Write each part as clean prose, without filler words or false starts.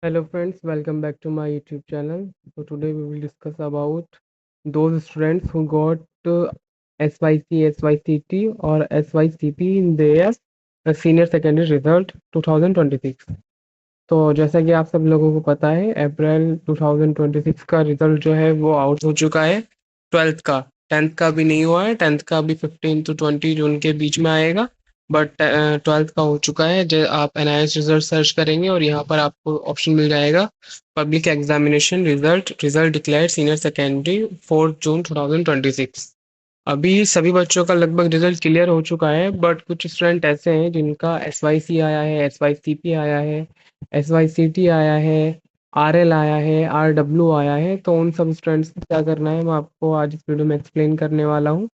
Hello friends, welcome back to my YouTube channel. So today we will discuss about those students who got SYC, SYCT or SYCP in their senior secondary result 2026. तो जैसा कि आप सब लोगों को पता है अप्रैल 2026 का रिजल्ट जो है वो आउट हो चुका है। 12th का, 10th का भी नहीं हुआ है। 10th का भी 15 to 20 जून के बीच में आएगा, बट 12th का हो चुका है। जो आप एनआईएस रिजल्ट सर्च करेंगे और यहाँ पर आपको ऑप्शन मिल जाएगा public examination result declared senior secondary 4 जून 2026। अभी सभी बच्चों का लगभग रिजल्ट क्लियर हो चुका है, बट कुछ स्टूडेंट ऐसे हैं जिनका SYC आया है, SYCP आया है, SYCT आया है, RL आया है, RW आया है। तो उन सब स्टूडेंट्स को क्या करना है मैं आपको आज इस वीडियो में एक्सप्लेन करने वाला हूँ,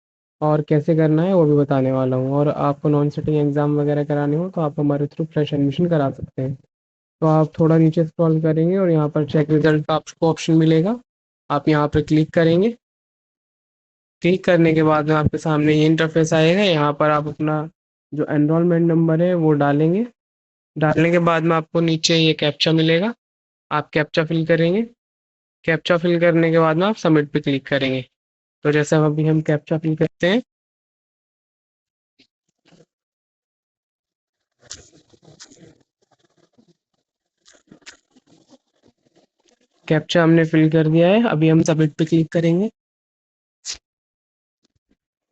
और कैसे करना है वो भी बताने वाला हूँ। और आपको नॉन सिटिंग एग्जाम वगैरह कराने हो तो आप हमारे थ्रू फ्रेश एडमिशन करा सकते हैं। तो आप थोड़ा नीचे स्क्रॉल करेंगे और यहाँ पर चेक रिजल्ट का आपको ऑप्शन मिलेगा। आप यहाँ पर क्लिक करेंगे। क्लिक करने के बाद में आपके सामने ये इंटरफेस आएगा। यहाँ पर आप अपना जो एनरोलमेंट नंबर है वो डालेंगे। डालने के बाद में आपको नीचे ये कैप्चा मिलेगा। आप कैप्चा फिल करेंगे। कैप्चा फिल करने के बाद में आप सबमिट पे क्लिक करेंगे। तो जैसे अब अभी हम कैप्चा फिल करते हैं। कैप्चा हमने फिल कर दिया है, अभी हम सबमिट पे क्लिक करेंगे।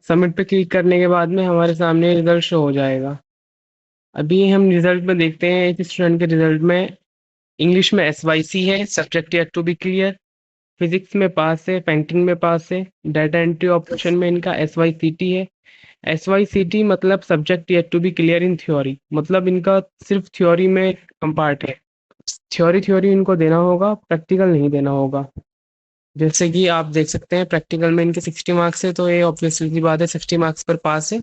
सबमिट पे क्लिक करने के बाद में हमारे सामने रिजल्ट शो हो जाएगा। अभी हम रिजल्ट में देखते हैं एक स्टूडेंट के रिजल्ट में इंग्लिश में SYC है, subject yet to be clear. Physics में पास है, पेंटिंग में पास है, डाटा एंट्री ऑपरेशन में इनका SYCT है। SYCT मतलब subject yet to be clear in theory, मतलब इनका सिर्फ थ्योरी में पार्ट है। थ्योरी थ्योरी इनको देना होगा, प्रैक्टिकल नहीं देना होगा। जैसे कि आप देख सकते हैं प्रैक्टिकल में इनके 60 मार्क्स है, तो ये ऑब्वियसली सी बात है 60 मार्क्स पर पास है।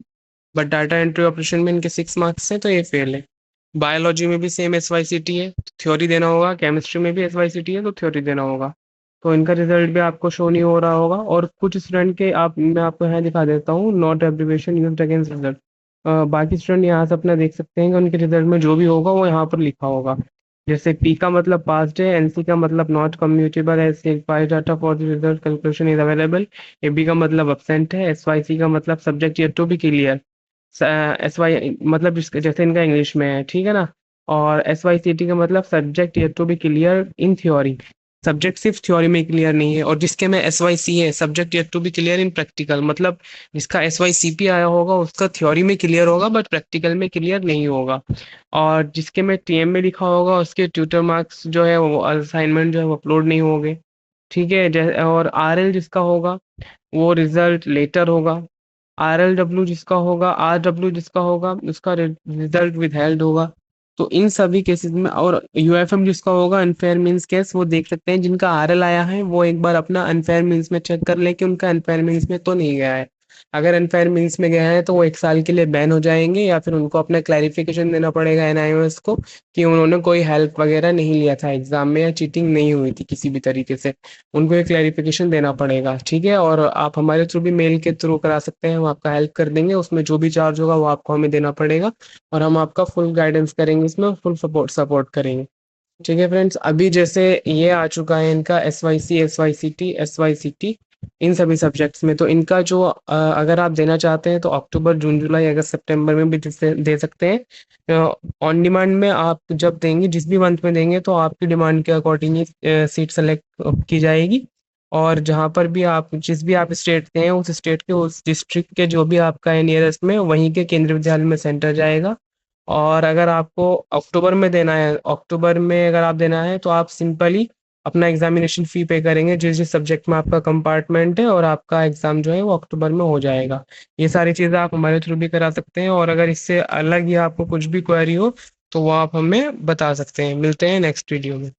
बट डाटा एंट्री ऑपरेशन में इनके 6 मार्क्स है, तो ये फेल है। बायोलॉजी में भी सेम SYCT है, थ्योरी देना होगा। केमिस्ट्री में भी SYCT है, तो थ्योरी देना होगा। तो इनका रिजल्ट भी आपको शो नहीं हो रहा होगा। और कुछ स्टूडेंट के आप मैं आपको यहाँ दिखा देता हूँ, not abbreviation used against result. बाकी स्टूडेंट यहाँ से अपना देख सकते हैं कि उनके रिजल्ट में जो भी होगा वो यहाँ पर लिखा होगा। जैसे P का मतलब पास्ड है, NC का मतलब नॉट कम्यूटेबल है, signified data for the result calculation is available. AB का मतलब अब्सेंट है, SYC का मतलब subject yet to be clear. SY मतलब जैसे इनका इंग्लिश में है, ठीक है ना। और SYCT का मतलब subject yet to be clear in theory. Subject सिर्फ थ्योरी में क्लियर नहीं है। और जिसके में SYC है, subject yet to be clear in practical, मतलब जिसका SYCP आया होगा उसका थ्योरी में क्लियर होगा बट प्रैक्टिकल में क्लियर नहीं होगा। और जिसके में TM में लिखा होगा उसके ट्यूटर मार्क्स जो है वो असाइनमेंट जो है वो अपलोड नहीं होंगे। ठीक है। और RL जिसका होगा वो रिजल्ट लेटर होगा। RLW जिसका होगा, RW जिसका होगा उसका रिजल्ट विदहेल्ड होगा। तो इन सभी केसेस में, और UFM जिसका होगा अनफेयर मींस केस, वो देख सकते हैं जिनका RL आया है वो एक बार अपना अनफेयर मींस में चेक कर ले कि उनका अनफेयर मींस में तो नहीं गया है। अगर अनफेयर मींस में गया है तो वो 1 साल के लिए बैन हो जाएंगे, या फिर उनको अपना क्लैरिफिकेशन देना पड़ेगा NIOS को कि उन्होंने कोई हेल्प वगैरह नहीं लिया था एग्जाम में, या चीटिंग नहीं हुई थी किसी भी तरीके से। उनको एक क्लैरिफिकेशन देना पड़ेगा, ठीक है। और आप हमारे थ्रू भी मेल के थ्रू करा सकते हैं, हम आपका हेल्प कर देंगे। उसमें जो भी चार्ज होगा वो आपको हमें देना पड़ेगा, और हम आपका फुल गाइडेंस करेंगे, इसमें फुल सपोर्ट करेंगे। ठीक है फ्रेंड्स, अभी जैसे ये आ चुका है इनका SYC, SYCT इन सभी सब्जेक्ट्स में। तो इनका जो अगर आप देना चाहते हैं तो अक्टूबर, जून, जुलाई, अगस्त, सितंबर में भी दे सकते हैं। ऑन डिमांड में आप जब देंगे, जिस भी मंथ में देंगे, तो आपकी डिमांड के अकॉर्डिंग ही सीट सेलेक्ट की जाएगी। और जहाँ पर भी आप, जिस भी आप स्टेट के हैं, उस स्टेट के, उस डिस्ट्रिक्ट के जो भी आपका है नियरेस्ट में, वहीं के केंद्रीय विद्यालय में सेंटर जाएगा। और अगर आपको अक्टूबर में देना है, अक्टूबर में अगर आप देना है तो आप सिंपली अपना एग्जामिनेशन फी पे करेंगे जिस जिस सब्जेक्ट में आपका कंपार्टमेंट है, और आपका एग्जाम जो है वो अक्टूबर में हो जाएगा। ये सारी चीज़ें आप हमारे थ्रू भी करा सकते हैं, और अगर इससे अलग या आपको कुछ भी क्वेरी हो तो वो आप हमें बता सकते हैं। मिलते हैं नेक्स्ट वीडियो में।